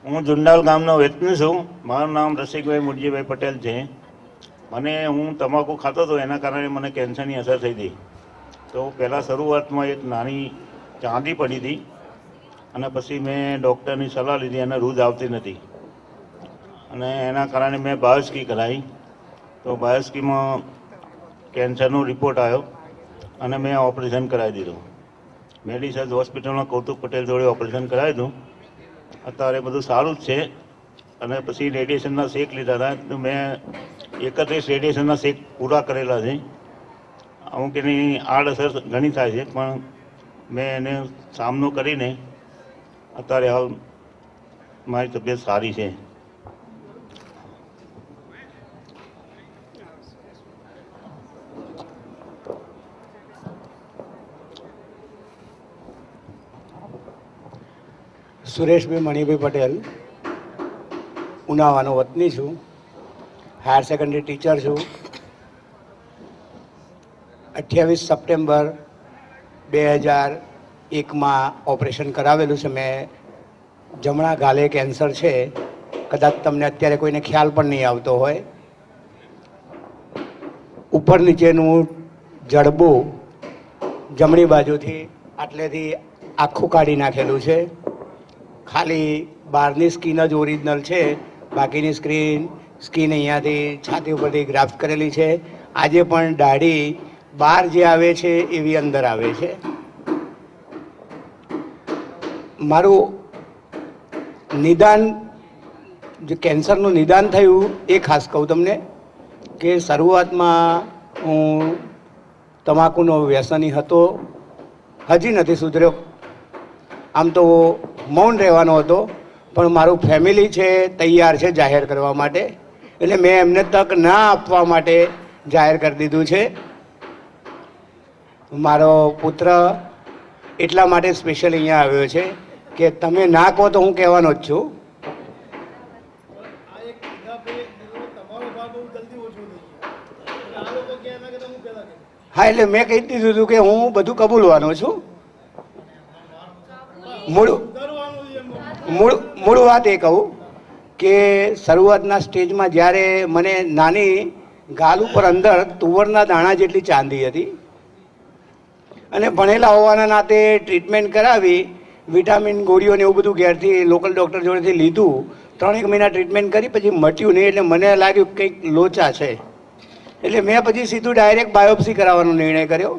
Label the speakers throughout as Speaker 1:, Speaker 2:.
Speaker 1: હું જુંડાલ ગામનો વતની છું. મારું નામ રસિકભાઈ મુરજીભાઈ પટેલ છે. હું તમાકુ ખાતો હતો, એના કારણે મને કેન્સરની અસર થઈ હતી. તો પહેલાં શરૂઆતમાં એક નાની ચાંદી પડી હતી અને પછી મેં ડૉક્ટરની સલાહ લીધી અને રોજ આવતી નથી અને એના કારણે મેં બાયોપ્સી કરાવી. તો બાયોપ્સીમાં કેન્સરનો રિપોર્ટ આવ્યો અને મેં ઓપરેશન કરાવી દીધું. મેડિસર્ચ હોસ્પિટલમાં કૌતુક પટેલ જોડે ઓપરેશન કરાવી દીધું. અત્યારે બધું સારું જ છે. અને પછી રેડિયેશનના શેક લીધા હતા. તો મેં 31 રેડિયેશનના શેક પૂરા કરેલા છે. અમુક એની આડઅસર ઘણી થાય છે, પણ મેં એને સામનો કરીને અત્યારે હાલ મારી તબિયત સારી છે.
Speaker 2: સુરેશભાઈ મણિભાઈ પટેલ, ઉનાવાનો વતની છું. હાયર સેકન્ડરી ટીચર છું. 28 સપ્ટેમ્બર 2001માં ઓપરેશન કરાવેલું છે મેં. જમણા ગાલે કેન્સર છે. કદાચ તમને અત્યારે કોઈને ખ્યાલ પણ નહીં આવતો હોય. ઉપર નીચેનું જડબું જમણી બાજુથી આટલેથી આખું કાઢી નાખેલું છે. ખાલી બહારની સ્કીન જ ઓરિજિનલ છે, બાકીની સ્કીન અહીંયાથી છાતી ઉપરથી ગ્રાફ્ટ કરેલી છે. આજે પણ દાઢી બહાર જે આવે છે એવી અંદર આવે છે. મારું નિદાન, જે કેન્સરનું નિદાન થયું એ ખાસ કહું તમને કે શરૂઆતમાં હું તમાકુનો વ્યસની હતો, હજી નથી સુધર્યો. આમ તો મૌન રહેવાનો હતો, પણ મારું ફેમિલી છે તૈયાર છે જાહેર કરવા માટે, એટલે મેં એમને તક ના આપવા માટે જાહેર કરી દીધું છે. મારો પુત્ર એટલા માટે સ્પેશિયલ અહીંયા આવ્યો છે કે તમે ના કહો તો હું કહેવાનો જ છું. હા, એટલે મેં કહી દીધું હતું કે હું બધું કબૂલવાનો છું. મૂળ વાત એ કહું કે શરૂઆતના સ્ટેજમાં જ્યારે મને નાની ગાલ ઉપર અંદર તુવરના દાણા જેટલી ચાંદી હતી અને ભણેલા હોવાના નાતે ટ્રીટમેન્ટ કરાવી, વિટામિન ગોળીઓને એવું બધું ઘેરથી લોકલ ડૉક્ટર જોડેથી લીધું. 3 મહિના ટ્રીટમેન્ટ કરી, પછી મટ્યું નહીં. એટલે મને લાગ્યું કંઈક લોચા છે. એટલે મેં પછી સીધું ડાયરેક્ટ બાયોપ્સી કરાવવાનો નિર્ણય કર્યો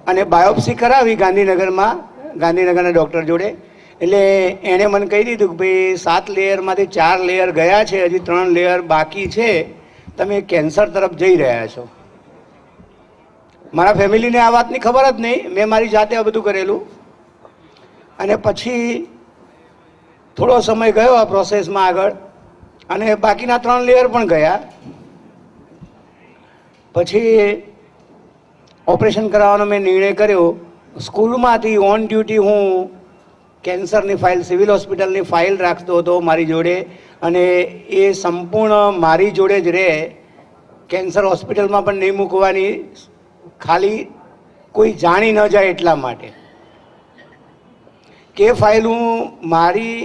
Speaker 2: અને બાયોપ્સી કરાવી ગાંધીનગરના ડૉક્ટર જોડે. એટલે એણે મને કહી દીધું કે ભાઈ 7 લેયરમાંથી 4 લેયર ગયા છે, હજી 3 લેયર બાકી છે, તમે કેન્સર તરફ જઈ રહ્યા છો. મારા ફેમિલીને આ વાતની ખબર જ નહીં. મેં મારી જાતે આ બધું કરેલું. અને પછી થોડો સમય ગયો આ પ્રોસેસમાં આગળ, અને બાકીના 3 લેયર પણ ગયા. પછી ઓપરેશન કરાવવાનો મેં નિર્ણય કર્યો. સ્કૂલમાંથી ઓન ડ્યુટી હું કેન્સરની ફાઇલ, સિવિલ હોસ્પિટલની ફાઇલ રાખતો હતો મારી જોડે, અને એ સંપૂર્ણ મારી જોડે જ રહે. કેન્સર હોસ્પિટલમાં પણ નહીં મૂકવાની, ખાલી કોઈ જાણી ન જાય એટલા માટે. કે ફાઇલ હું મારી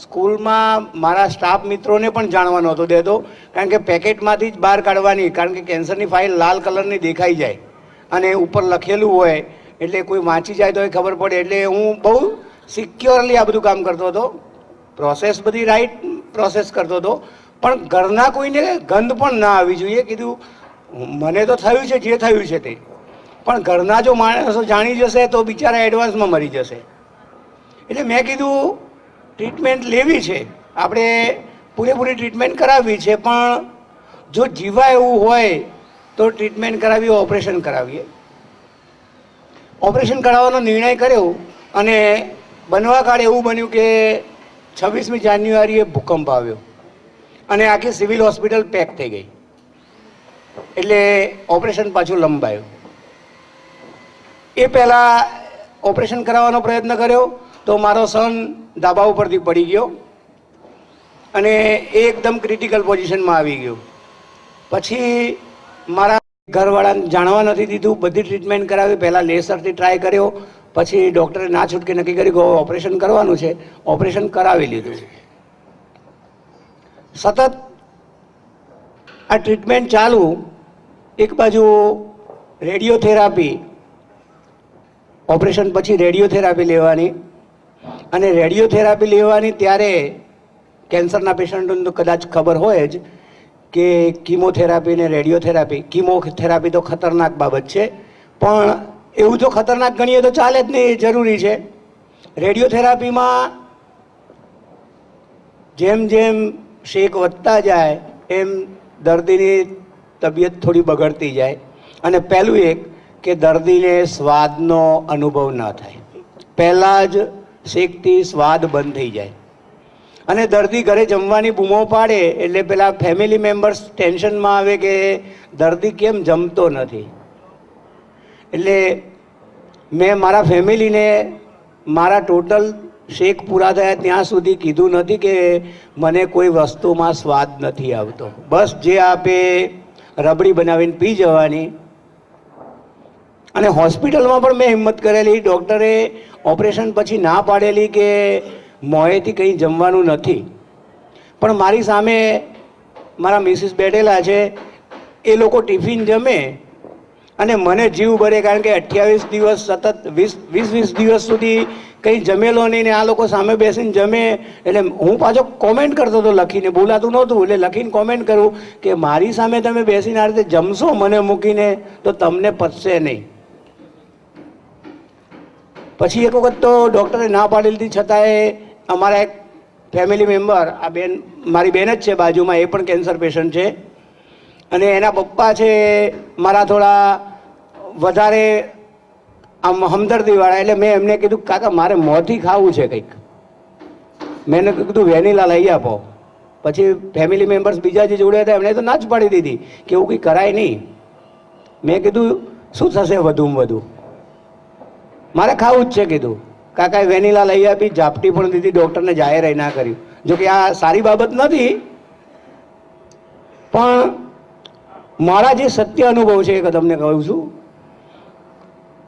Speaker 2: સ્કૂલમાં મારા સ્ટાફ મિત્રોને પણ જાણવા નહોતો દેતો, કારણ કે પેકેટમાંથી જ બહાર કાઢવાની. કારણ કે કેન્સરની ફાઇલ લાલ કલરની દેખાઈ જાય અને ઉપર લખેલું હોય, એટલે કોઈ વાંચી જાય તો એ ખબર પડે. એટલે હું બહુ સિક્યોરલી આ બધું કામ કરતો હતો. પ્રોસેસ બધી રાઈટ પ્રોસેસ કરતો હતો, પણ ઘરના કોઈને ગંધ પણ ના આવી જોઈએ. કીધું મને તો થયું છે જે થયું છે તે, પણ ઘરના જો માણસો જાણી જશે તો બિચારા એડવાન્સમાં મરી જશે. એટલે મેં કીધું ટ્રીટમેન્ટ લેવી છે, આપણે પૂરેપૂરી ટ્રીટમેન્ટ કરાવવી છે, પણ જો જીવાય એવું હોય તો ટ્રીટમેન્ટ કરાવીએ, ઓપરેશન કરાવીએ. ઓપરેશન કરાવવાનો નિર્ણય કર્યો અને બનવા કાળે એવું બન્યું કે 26મી જાન્યુઆરીએ ભૂકંપ આવ્યો અને આખી સિવિલ હોસ્પિટલ પેક થઈ ગઈ. એટલે ઓપરેશન પાછું લંબાયું. એ પહેલાં ઓપરેશન કરાવવાનો પ્રયત્ન કર્યો તો મારો સન ધાબા ઉપરથી પડી ગયો અને એ એકદમ ક્રિટિકલ પોઝિશનમાં આવી ગયો. પછી મારા ઘરવાળાને જાણવા નથી દીધું, બધી ટ્રીટમેન્ટ કરાવી. પહેલાં લેસરથી ટ્રાય કર્યો, પછી ડૉક્ટરે ના છૂટકે નક્કી કર્યું કે ઓપરેશન કરવાનું છે. ઓપરેશન કરાવી લીધું. સતત આ ટ્રીટમેન્ટ ચાલુ. એક બાજુ રેડિયોથેરાપી, ઓપરેશન પછી રેડિયોથેરાપી લેવાની, અને રેડિયોથેરાપી લેવાની ત્યારે કેન્સરના પેશન્ટોને તો કદાચ ખબર હોય જ કે કીમોથેરાપી ને રેડિયોથેરાપી. કીમોથેરાપી તો ખતરનાક બાબત છે, પણ એવું તો ખતરનાક ગણીએ તો ચાલે જ નહીં, એ જરૂરી છે. રેડિયોથેરાપીમાં જેમ જેમ શેક વધતા જાય એમ દર્દીની તબિયત થોડી બગડતી જાય. અને પહેલું એક કે દર્દીને સ્વાદનો અનુભવ ન થાય. પહેલાં જ શેકથી સ્વાદ બંધ થઈ જાય અને દર્દી ઘરે જમવાની બૂમો પાડે એટલે પેલા ફેમિલી મેમ્બર્સ ટેન્શનમાં આવે કે દર્દી કેમ જમતો નથી. એટલે મેં મારા ફેમિલીને મારા ટોટલ શેક પૂરા થયા ત્યાં સુધી કીધું નથી કે મને કોઈ વસ્તુમાં સ્વાદ નથી આવતો. બસ જે આપે રબડી બનાવીને પી જવાની. અને હોસ્પિટલમાં પણ મેં હિંમત કરેલી. ડૉક્ટરે ઓપરેશન પછી ના પાડેલી કે મોંએથી કંઈ જમવાનું નથી, પણ મારી સામે મારા મિસિસ બેઠેલા છે. એ લોકો ટિફિન જમે અને મને જીવ બળે, કારણ કે 28 દિવસ સતત 20 દિવસ સુધી કંઈ જમેલો નહીં ને આ લોકો સામે બેસીને જમે. એટલે હું પાછો કોમેન્ટ કરતો હતો, લખીને બોલાતું નહોતું એટલે લખીને કોમેન્ટ કરું કે મારી સામે તમે બેસીને આ રીતે જમશો મને મૂકીને તો તમને પચશે નહીં. પછી એક વખત તો ડૉક્ટરે ના પાડી લીધી, છતાંય અમારા એક ફેમિલી મેમ્બર, આ બેન મારી બેન જ છે બાજુમાં, એ પણ કેન્સર પેશન્ટ છે અને એના પપ્પા છે મારા થોડા વધારે આમ હમદર્દીવાળા. એટલે મેં એમને કીધું કાકા મારે મોંથી ખાવું છે કંઈક. મેં એને કીધું વેનીલા લઈ આપો. પછી ફેમિલી મેમ્બર્સ બીજા જે જોડે હતા એમણે તો ના જ પાડી દીધી કે એવું કંઈ કરાય નહીં. મેં કીધું શું થશે વધુમાં વધુ, મારે ખાવું જ છે કીધું. કાકાએ વેનીલા લઈ આપી, ઝાપટી પણ દીધી, ડૉક્ટરને જાહેર ના કર્યું. જોકે આ સારી બાબત નથી, પણ મારા જે સત્ય અનુભવ છે એ તમને કહું છું.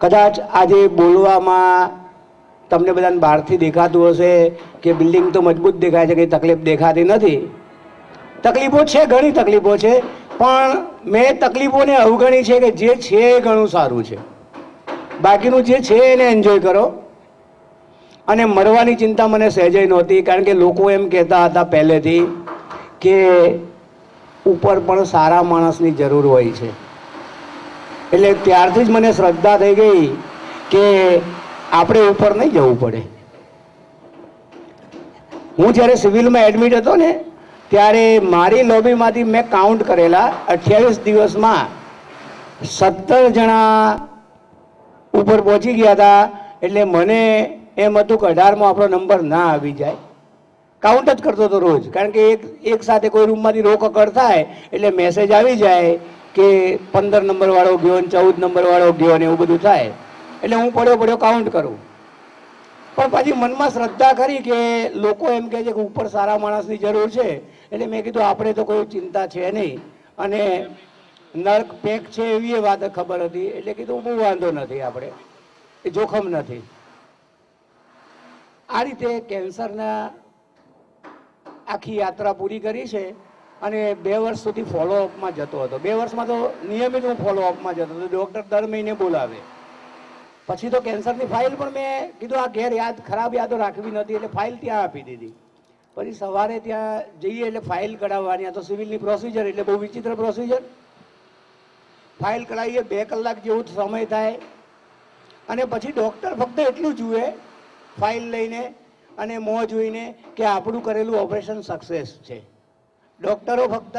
Speaker 2: કદાચ આજે બોલવામાં તમને બધાને બહારથી દેખાતું હશે કે બિલ્ડિંગ તો મજબૂત દેખાય છે, કંઈ તકલીફ દેખાતી નથી. તકલીફો છે, ઘણી તકલીફો છે, પણ મેં તકલીફોને અવગણી છે કે જે છે એ ઘણું સારું છે. બાકીનું જે છે એને એન્જોય કરો. અને મરવાની ચિંતા મને સહેજે નહોતી, કારણ કે લોકો એમ કહેતા હતા પહેલેથી કે ઉપર પણ સારા માણસની જરૂર હોય છે. એટલે ત્યારથી જ મને શ્રદ્ધા થઈ ગઈ કે આપણે ઉપર નહીં જવું પડે. હું જ્યારે સિવિલમાં એડમિટ હતો ને ત્યારે મારી લોબીમાંથી મેં કાઉન્ટ કરેલા 28 દિવસમાં 17 જણા ઉપર પહોંચી ગયા હતા. એટલે મને એમ હતું કે 18માં આપણો નંબર ના આવી જાય. કાઉન્ટ જ કરતો હતો રોજ, કારણ કે એક સાથે કોઈ રૂમમાંથી રોકકડ થાય એટલે મેસેજ આવી જાય કે 15 નંબરવાળો ગયો ને 14 નંબરવાળો ગયો ને એવું બધું થાય. એટલે હું પડ્યો કાઉન્ટ કરું. પણ પછી મનમાં શ્રદ્ધા કરી કે લોકો એમ કહે છે કે ઉપર સારા માણસની જરૂર છે, એટલે મેં કીધું આપણે તો કોઈ ચિંતા છે નહીં અને નર્ક પેક છે એવી એ વાત ખબર હતી. એટલે કીધું બહુ વાંધો નથી, આપણે એ જોખમ નથી. આ રીતે કેન્સરના આખી યાત્રા પૂરી કરી છે અને 2 વર્ષ સુધી ફોલોઅપમાં જતો હતો. 2 વર્ષમાં તો નિયમિત હું ફોલોઅપમાં જતો હતો. ડૉક્ટર દર મહિને બોલાવે. પછી તો કેન્સરની ફાઇલ પણ મેં કીધું આ ઘેર ખરાબ યાદો રાખવી નથી એટલે ફાઇલ ત્યાં આપી દીધી. પછી સવારે ત્યાં જઈએ એટલે ફાઇલ કઢાવવાની. આ તો સિવિલની પ્રોસિજર એટલે બહુ વિચિત્ર પ્રોસિજર. ફાઇલ કઢાવીએ 2 કલાક જેવું સમય થાય અને પછી ડૉક્ટર ફક્ત એટલું જુએ ફાઇલ લઈને અને મોં જોઈને કે આપણું કરેલું ઓપરેશન સક્સેસ છે. ડૉક્ટરો ફક્ત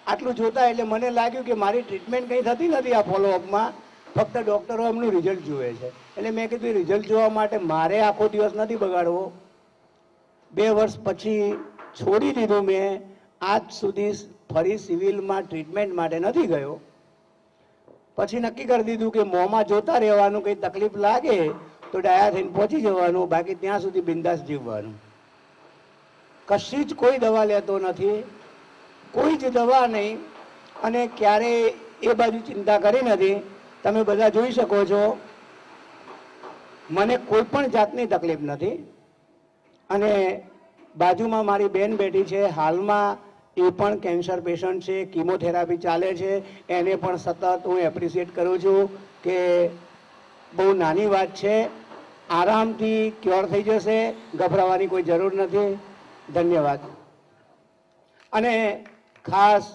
Speaker 2: આટલું જોતા એટલે મને લાગ્યું કે મારી ટ્રીટમેન્ટ કંઈ થતી નથી આ ફોલોઅપમાં, ફક્ત ડૉક્ટરો એમનું રિઝલ્ટ જુએ છે. એટલે મેં કીધું રિઝલ્ટ જોવા માટે મારે આખો દિવસ નથી બગાડવો. 2 વર્ષ પછી છોડી દીધું મેં. આજ સુધી ફરી સિવિલમાં ટ્રીટમેન્ટ માટે નથી ગયો. પછી નક્કી કરી દીધું કે મોંમાં જોતા રહેવાનું, કંઈ તકલીફ લાગે તો ડાયા થઈને પહોંચી જવાનું, બાકી ત્યાં સુધી બિંદાસ જીવવાનું. કશી જ કોઈ દવા લેતો નથી, કોઈ જ દવા નહીં અને ક્યારેય એ બાજુ ચિંતા કરી નથી. તમે બધા જોઈ શકો છો મને કોઈ પણ જાતની તકલીફ નથી. અને બાજુમાં મારી બેન બેઠી છે, હાલમાં એ પણ કેન્સર પેશન્ટ છે, કીમોથેરાપી ચાલે છે. એને પણ સતત હું એપ્રિશિએટ કરું છું કે બહુ નાની વાત છે, આરામથી ક્યોર થઈ જશે, ગભરાવાની કોઈ જરૂર નથી. ધન્યવાદ. અને ખાસ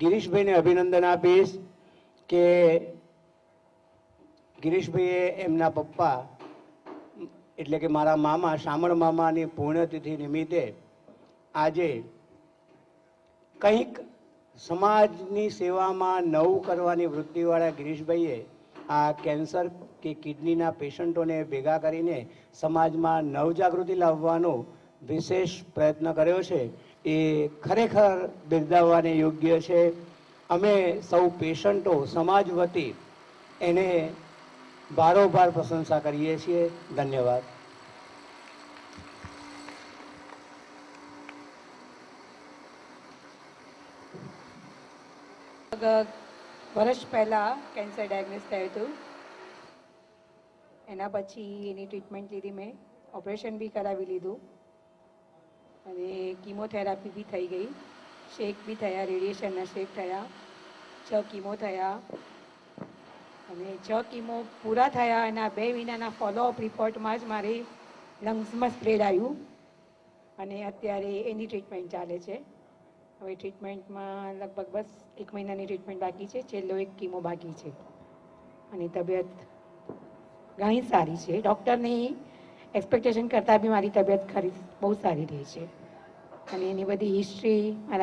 Speaker 2: ગિરીશભાઈને અભિનંદન આપીશ કે ગિરીશભાઈએ એમના પપ્પા એટલે કે મારા મામા શામળ મામાની પુણ્યતિથિ નિમિત્તે આજે કંઈક સમાજની સેવામાં નવું કરવાની વૃત્તિવાળા ગિરીશભાઈએ આ કેન્સર કે કિડનીના પેશન્ટોને ભેગા કરીને સમાજમાં નવજાગૃતિ લાવવાનો વિશેષ પ્રયત્ન કર્યો છે. એ ખરેખર બિરદાવવાને યોગ્ય છે. અમે સૌ પેશન્ટો સમાજ વતી એને બારોબાર પ્રશંસા કરીએ છીએ. ધન્યવાદ.
Speaker 3: વર્ષ પહેલાં કેન્સર ડાયગ્નોસ થયું હતું. એના પછી એની ટ્રીટમેન્ટ લીધી મેં, ઓપરેશન બી કરાવી લીધું અને કીમોથેરાપી બી થઈ ગઈ, શેક બી થયા, રેડિયેશનના શેક થયા, 6 કીમો થયા અને 6 કીમો પૂરા થયા અને આ 2 મહિનાના ફોલોઅપ રિપોર્ટમાં જ મારે લંગ્સમાં સ્પ્રેડ આવ્યું અને અત્યારે એની ટ્રીટમેન્ટ ચાલે છે. હવે ટ્રીટમેન્ટમાં લગભગ બસ 1 મહિનાની ટ્રીટમેન્ટ બાકી છે, છેલ્લો 1 કીમો બાકી છે અને તબિયત ઘણી સારી છે. ડૉક્ટરની એક્સપેક્ટેશન કરતાં બી મારી તબિયત ખરી બહુ સારી રહી છે અને એની બધી હિસ્ટ્રી મારા